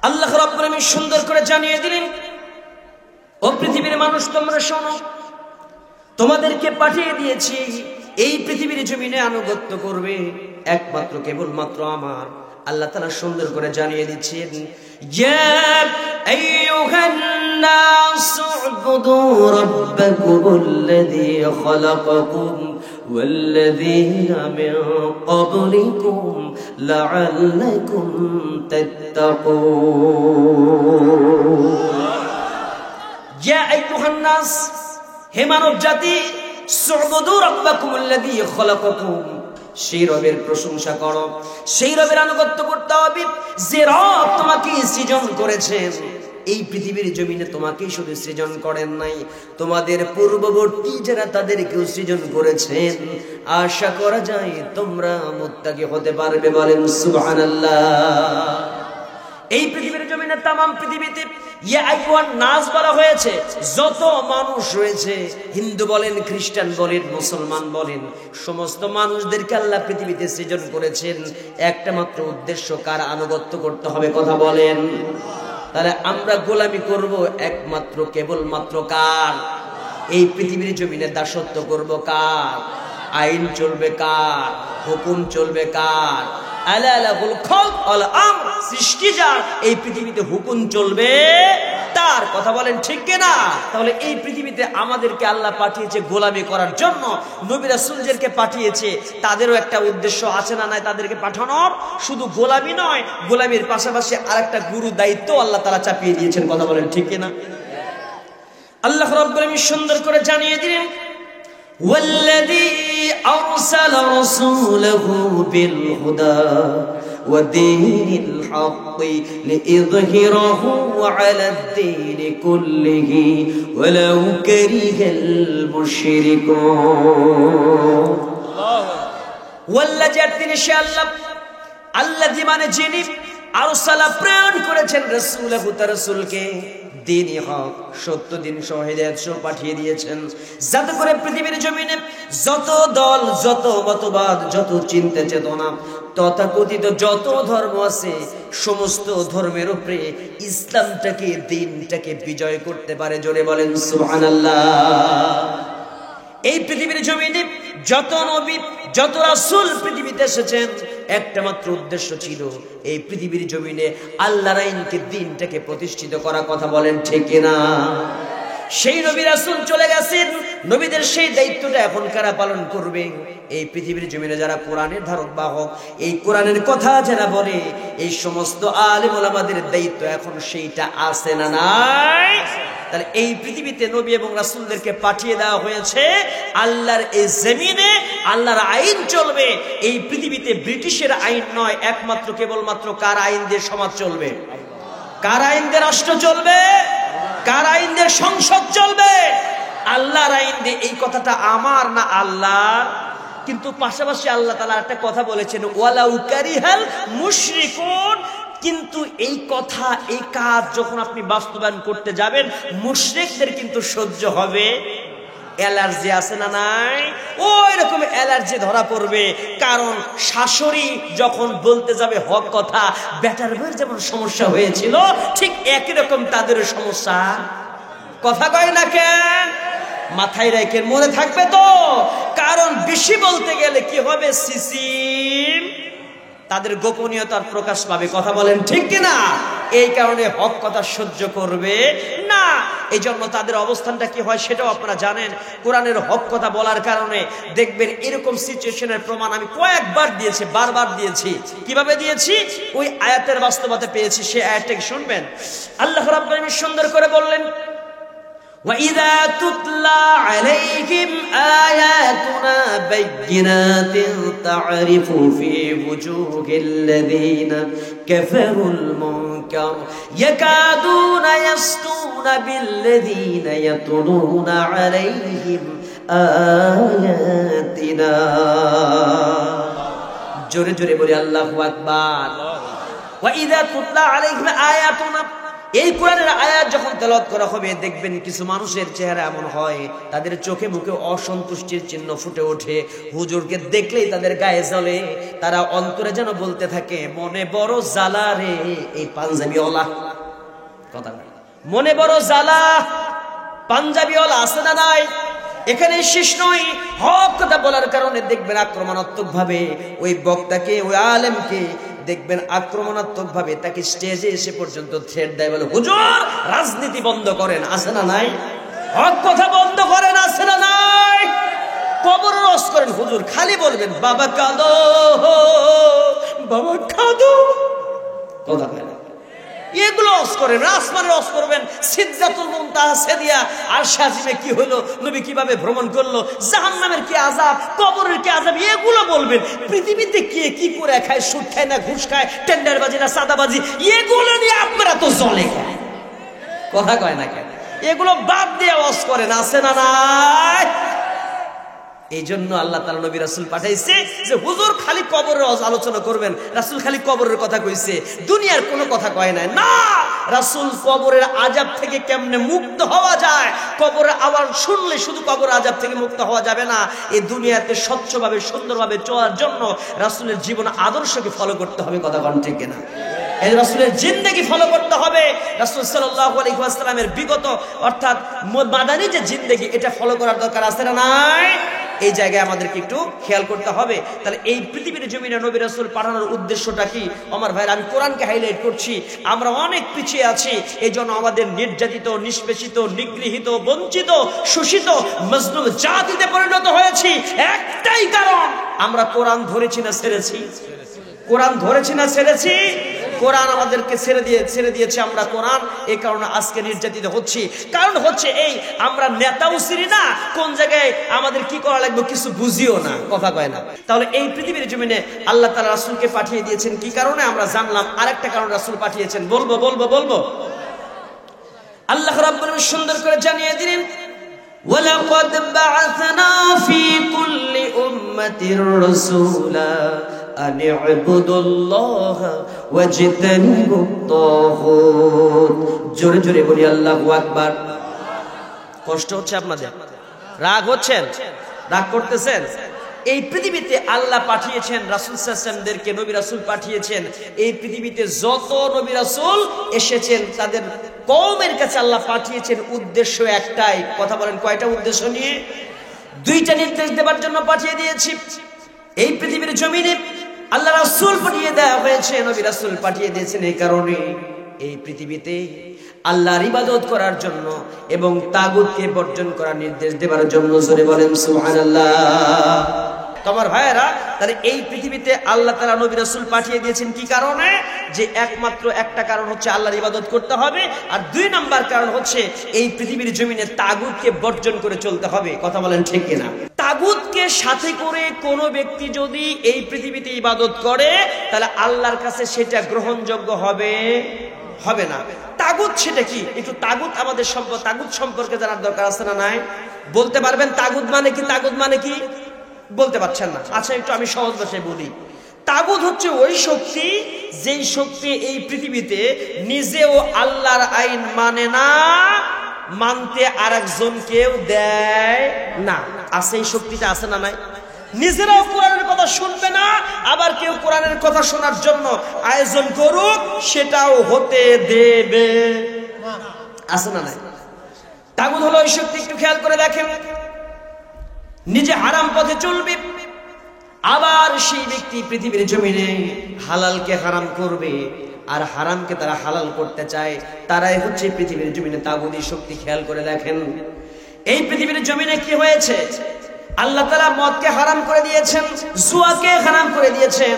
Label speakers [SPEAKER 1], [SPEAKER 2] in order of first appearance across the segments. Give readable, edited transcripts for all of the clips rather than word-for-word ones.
[SPEAKER 1] আল্লাহ রাব্বুল আলামিন সুন্দর করে জানিয়ে দিলেন, ও পৃথিবীর মানুষ তোমরা শোনো, তোমাদেরকে পাঠিয়ে দিয়েছি এই পৃথিবীর জমিনে আনুগত্য করবে একমাত্র কেবলমাত্র আমার। আল্লাহ তাআলা সুন্দর করে জানিয়ে দিচ্ছেন, ইয়া আইয়ুহান নাস উবুদু রাব্বাকুমুল্লাযী খালাকাকুম ওয়াল্লাযীনা মিন ক্বাবলিকুম লাআল্লাকুম তাত্তাকুন। ইয়া আইয়ুহান নাস, হে মানব জাতি, উবুদু রাব্বাকুমুল্লাযী খালাকাকুম, সেই রবের প্রশংসা করো, সেই রবের আনুগত্য করতে হবে যে রব তোমাকে সৃজন করেছেন। এই পৃথিবীর জমিনে তোমাকে শুধু সৃজন করেন নাই, তোমাদের পূর্ববর্তী যারা তাদেরকেও সৃজন করেছেন। আশা করা যায় তোমরা মুত্তাকি হতে পারবে, বলেন সুবহানাল্লাহ। এই পৃথিবীর জমিনে তামাম পৃথিবীতে ইয়া আইয়ুহান নাস বলা হয়েছে, যত মানুষ রয়েছে, হিন্দু বলেন, খ্রিস্টান বলেন, মুসলমান বলেন, সমস্ত মানুষদেরকে আল্লাহ পৃথিবীতে সৃজন করেছেন একটা মাত্র উদ্দেশ্য, কার আনুগত্য করতে হবে, কথা বলেন। তাহলে আমরা গোলামি করব একমাত্র কেবলমাত্র কার? এই পৃথিবীর জমিনে দাসত্ব করব কার? আইন চলবে কার? হুকুম চলবে কার? সৃষ্টি যার, এই পৃথিবীতে হুকুম চলবে তার, কথা বলেন ঠিক কিনা? তাহলে এই পৃথিবীতে আমাদেরকে আল্লাহ পাঠিয়েছে গোলামি করার জন্য। নবী রাসূলদেরকে পাঠিয়েছে, তাদেরও একটা উদ্দেশ্য আছে না নাই তাদেরকে পাঠানোর? শুধু গোলামি নয়, গোলামির পাশাপাশি আরেকটা গুরু দায়িত্ব আল্লাহ তাআলা চাপিয়ে দিয়েছেন, কথা বলেন ঠিক কিনা? আল্লাহ রাব্বুল আলামিন সুন্দর করে জানিয়ে দিলেন, والذي أرسل رسوله بالهدى ودين الحق ليظهره على الدين كله ولو كره المشركون। والذي তিনি সে আল্লাহ, আল্লাযী মানে যিনি, আরসালা প্রেরণ করেছেন রাসূলহু তার রাসূলকে, দ্বীনি হক সত্য দিন সহ হিদায়াত সহ পাঠিয়ে দিয়েছেন, যাতে করে পৃথিবীর জমিনে যত দল, যত মতবাদ, যত চিন্তা চেতনা, তথাকথিত যত ধর্ম আছে, সমস্ত ধর্মের উপরে ইসলামটাকে, দ্বীনটাকে বিজয় করতে পারে। জোরে বলেন সুবহানাল্লাহ। এই পৃথিবীর জমিনে যত নবী, যত রাসূল পৃথিবীতে এসেছেন, একটা মাত্র উদ্দেশ্য ছিল এই পৃথিবীর জমিনে আল্লাহর আইনকে, দ্বীনটাকে প্রতিষ্ঠিত করা, কথা বলেন ঠিক কিনা? সেই নবী রাসূল চলে গেছেন, নবীদের সেই দায়িত্বটা এখন কারা পালন করবে? এই পৃথিবীর জমিনে যারা কোরআনের ধারক বাহক, এই কোরআনের কথা যারা বলে, এই সমস্ত আলেম ওলামাদের দায়িত্ব এখন সেইটা আছে না নাই? তাহলে এই পৃথিবীতে নবী এবং রাসূলদেরকে পাঠিয়ে দেওয়া হয়েছে, আল্লাহর এই জমিনে আল্লাহর আইন চলবে। এই পৃথিবীতে ব্রিটিশের আইন নয়, একমাত্র কেবলমাত্র কার আইন দিয়ে সমাজ চলবে? কার আইন দিয়ে রাষ্ট্র চলবে? কার আইন দিয়ে সংসদ চলবে? আল্লাহর আইন দিয়ে। এই কথাটা আমার না আল্লাহর? কিন্তু পাশাপাশি আল্লাহ তাআলা একটা কথা বলেছেন, ওয়ালাউ কারিহাল মুশরিকুন। কিন্তু এই কথা, এই কাজ যখন আপনি বাস্তবায়ন করতে যাবেন, মুশরিকদের কিন্তু সহ্য হবে। অ্যালার্জি আছে না নাই? ওই রকম অ্যালার্জি ধরা পড়বে। কারণ শাশুড়ি যখন বলতে যাবে হক কথা, বেটার বউয়ের যেমন সমস্যা হয়েছিল, ঠিক একই রকম তাদেরও সমস্যা। কথা কয় না কেন? মাথায় রেখে মনে থাকবে তো। কারণ বেশি বলতে গেলে কি হবে? সিসিম, তাদের গোপনীয়তার প্রকাশ পাবে, কথা বলেন ঠিক কিনা? এই কারণে হক কথা সহ্য করবে না। এই জন্য তাদের অবস্থানটা কি হয় সেটাও আপনারা জানেন। কোরআনের হক কথা বলার কারণে দেখবেন এরকম সিচুয়েশনের প্রমাণ আমি কয়েকবার দিয়েছি, বারবার দিয়েছি। কিভাবে দিয়েছি? ওই আয়াতের বাস্তবতা পেয়েছি। সেই আয়াতটাকে শুনবেন। আল্লাহ রাব্বুল আলামিন সুন্দর করে বললেন, وَإِذَا تُتْلَى عَلَيْهِمْ آيَاتُنَا بَيِّنَاتٍ تَعْرِفُ فِي وُجُوهِ الَّذِينَ كَفَرُوا الْمُنكَرَ يَكَادُونَ يَسْطُونَ بِالَّذِينَ يَتْلُونَ عَلَيْهِمْ آيَاتِنَا। জোরে জোরে বলি আল্লাহু আকবার। وَإِذَا تُتْلَى عَلَيْهِمْ آيَاتُنَا, এই কোরআনের আয়াত যখন তেলাওয়াত করা হবে দেখবেন কিছু মানুষের চেহারা এমন হয়, তাদের চোখে মুখে অসন্তুষ্টির চিহ্ন ফুটে ওঠে, হুজুরকে দেখলেই তাদের গায়ে জ্বলে, তারা অন্তরে যেন বলতে থাকে মনে বড় জ্বালা রে এই পাঞ্জাবিওয়ালা। কথা মনে বড় জ্বালা, পাঞ্জাবিওয়ালা আছে না নাই? এখানে শেষ নয়, হক কথা বলার কারণে দেখবেন আক্রমণাত্মক ভাবে ওই বক্তাকে, ওই আলেমকে দেখবেন আক্রমণাত্মক ভাবে তাকে স্টেজে এসে পর্যন্ত থ্রেট দেয়, বলে হুজুর রাজনীতি বন্ধ করেন, আছে না নাই? হক কথা বন্ধ করেন, আছে না নাই? কবর রস করেন, হুজুর খালি বলবেন বাবা কাঁদো, বাবা কাঁদো, কথা বলেন। এগুলো অস করেন, আসমানের অস করবেন, সিদরাতুল মুনতাহা সেদিয়া আর শাজিমে কি হলো, নবী কিভাবে ভ্রমণ করলো, জাহান্নামের কি আযাব, কবরের কি আযাব, এগুলো বলবেন। পৃথিবীতে কে কি করে খায়, সুদ খায় না ঘুষ খায়, টেন্ডারবাজি না সাদাবাজি, এগুলো নিয়ে আপনারা তো জ্বলে খায়, কথা কয় না কেন? এগুলো বাদ দিয়ে অস করেন, আছে না নাই? এই জন্য আল্লাহ তাআলা নবী রাসূল পাঠাইছে যে হুজুর খালি কবরের আলোচনা করবেন। রাসূল খালি কবরের কথা কইছে, দুনিয়ার কোনো কথা কয় নাই। না, রাসূল কবরের আযাব থেকে কেমনে মুক্ত হওয়া যায়, কবরের আওয়াজ শুনলে শুধু কবরের আযাব থেকে মুক্ত হওয়া যাবে না, এই দুনিয়াতে স্বচ্ছভাবে সুন্দরভাবে চলার জন্য রাসূলের জীবন আদর্শকে ফলো করতে হবে। কথা কোন ঠিক কিনা? এই রাসূলের জিন্দেগি ফলো করতে হবে। রাসূল সাল্লাল্লাহু আলাইহি ওয়াসাল্লামের বিগত অর্থাৎ মাদানী যে জিন্দেগি, এটা ফলো করার দরকার আছে না নাই? এই জায়গায় আমাদেরকে একটু খেয়াল করতে হবে। তাহলে এই পৃথিবীর জমিনে নবী রাসূল পাঠানোর উদ্দেশ্যটা কি? আমার ভাইরা, আমি কোরআনকে হাইলাইট করছি। আমরা অনেক পিছিয়ে আছি, এই জন্য আমাদের নির্যাতিত, নিষ্পেষিত, নিগৃহীত, বঞ্চিত, শোষিত, মজলুম জাতিতে পরিণত হয়েছি। একটাই কারণ, আমরা কোরআন ধরেছি না ছেড়েছি? কোরআন ধরেছি না ছেড়েছি? কোরআন আমাদেরকে ছেড়ে দিয়েছে আমরা কোরআন, এই কারণে আজকে নির্যাতিত হচ্ছি। কারণ হচ্ছে এই, আমরা নেতাও চিনি না, কোন জায়গায় আমাদের কি করা লাগবে কিছু বুঝিও না, কথা কয় না। তাহলে এই পৃথিবীর জমিনে আল্লাহ তাআলা রাসূলকে পাঠিয়ে দিয়েছেন কি কারণে আমরা জানলাম। আরেকটা কারণ রাসূল পাঠিয়েছেন, বলবো বলবো বলবো। আল্লাহ রাব্বুল আলামিন সুন্দর করে জানিয়ে দিলেন, ওয়ালাকাদ বা'আথনা ফি কুল্লি উম্মাতির রাসূলা আন ইবুদুল্লাহা ওয়াজতানিবুত তাগুত। জোরে জোরে বলি আল্লাহু আকবার। কষ্ট হচ্ছে আপনাদের? রাগ হচ্ছেন? রাগ করতেছেন? এই পৃথিবীতে আল্লাহ পাঠিয়েছেন রাসূল সাল্লাল্লাহু আলাইহি ওয়াসাল্লামদেরকে, নবী রাসূল পাঠিয়েছেন। এই পৃথিবীতে যত নবী রাসূল এসেছেন তাদের কওমের কাছে আল্লাহ পাঠিয়েছেন উদ্দেশ্য একটাই। কথা বলেন, কয়টা উদ্দেশ্য নিয়ে? দুইটা নির্দেশ দেওয়ার জন্য পাঠিয়ে দিয়েছি। এই পৃথিবীর জমিনে আল্লাহ রাসূল পাঠিয়ে দেওয়া হয়েছে, নবী রাসূল পাঠিয়ে দিয়েছেন এই কারণে এই পৃথিবীতে আল্লাহর ইবাদত করার জন্য এবং তাগুতকে বর্জন করার নির্দেশ দেওয়ার জন্য। জোরে বলেন সুবহানাল্লাহ। তোমার ভাইয়েরা, তাহলে এই পৃথিবীতে আল্লাহ তাআলা নবী রাসূল পাঠিয়ে দিয়েছেন কি কারণে? যে একমাত্র একটা কারণ হচ্ছে আল্লাহর ইবাদত করতে হবে, আর দুই নাম্বার কারণ হচ্ছে এই পৃথিবীর জমিনে তাগুতকে বর্জন করে চলতে হবে। কথা বলেন ঠিক কিনা? তাগুতকে সাথে করে কোনো ব্যক্তি যদি এই পৃথিবীতে ইবাদত করে তাহলে আল্লাহর কাছে সেটা গ্রহণযোগ্য হবে হবে না। তাগুত সেটা কি? একটু তাগুত আমাদের তাগুত সম্পর্কে জানার দরকার আছে না নাই? বলতে পারবেন তাগুত মানে কি? তাগুত মানে কি বলতে পারছেন না? আচ্ছা, একটু আমি সহজ ভাষায় বলি। তাগুত হচ্ছে ওই শক্তি, যেই শক্তি এই পৃথিবীতে নিজেও আল্লাহর আইন মানে না, মানতে আরেকজনকেও দেয় না। আছে এই শক্তিটা, আছে না নাই? নিজেরাও কোরআনের কথা শুনবে না, আবার কেউ কোরআনের কথা শোনার জন্য আয়োজন করুক সেটাও হতে দেবে, আছে না নাই? তাগুত হলো ওই শক্তি। একটু খেয়াল করে দেখেন, নিজে হারাম পথে চলবে, আবার সেই ব্যক্তি পৃথিবীর জমিনে হালালকে হারাম করবে, আর হারামকে তারা হালাল করতে চায়, তারাই হচ্ছে পৃথিবীর জমিনে তাগুতি শক্তি। খেয়াল করে দেখেন এই পৃথিবীর জমিনে কি হয়েছে। আল্লাহ তাআলা মদকে হারাম করে দিয়েছেন, জুয়াকে হারাম করে দিয়েছেন।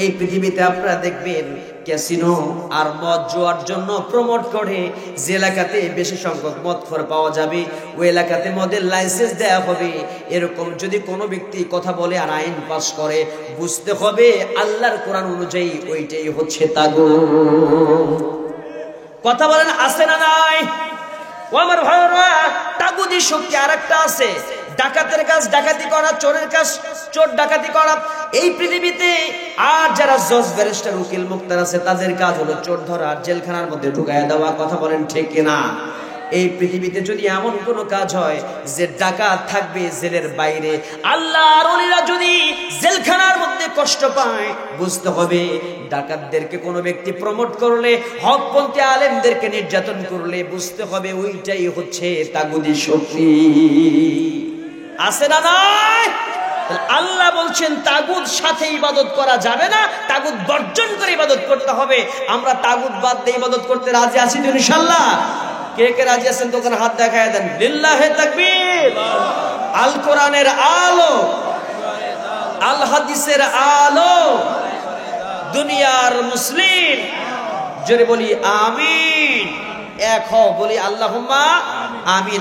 [SPEAKER 1] এই পৃথিবীতে আপনারা দেখবেন ক্যাসিনো আর মদ জুয়ার জন্য প্রমোট করে। যে এলাকাতে বেশি সংখ্যক মদখোর পাওয়া যাবে ওই এলাকাতে মদের লাইসেন্স দেওয়া হবে। এরকম যদি কোনো ব্যক্তি কথা বলে আর আইন পাস করে, বুঝতে হবে আল্লাহর কোরআন অনুযায়ী ওইটাই হচ্ছে তাগুত। কথা বলেন, আছে না নাই? ও আমার ভাইরা, তাগুতি শক্তি আরেকটা আছে, ডাকাতের কাজ ডাকাতি করা, চোরের কাজ চোর ডাকাতি করা। এই পৃথিবীতে আর যারা জজ ব্যারিস্টার উকিল মুক্তার আছে তাদের কাজ হলো চোর ধরা, জেলখানার মধ্যে ঢুকাইয়া দেওয়া। কথা বলেন ঠিক কিনা? এই পৃথিবীতে যদি এমন কোন কাজ হয় যে ডাকাত থাকবে জেলের বাইরে, আল্লাহর ওলিরা যদি জেলখানার মধ্যে কষ্ট পায়, বুঝতে হবে ডাকাতদেরকে কোনো ব্যক্তি প্রমোট করলে, হকপন্থী আলেমদেরকে নির্যাতন করলে, বুঝতে হবে ওইটাই হচ্ছে তাগুদি শক্তি। আছে না নাই? আল্লাহ বলছেন তাগুত সাথে ইবাদত করা যাবে না, তাগুত বর্জন করে ইবাদত করতে হবে। আমরা তাগুত বাদ দিয়ে ইবাদত করতে রাজি আছি তো ইনশাআল্লাহ? কে কে রাজি আছেন তো হাত দেখায় দেন। লিল্লাহে তাকবীর। আল কোরআনের আলো, আল হাদিসের আলো, দুনিয়ার মুসলিম জোরে বলি আমিন। এক হও, বলি আল্লাহুম্মা আমিন।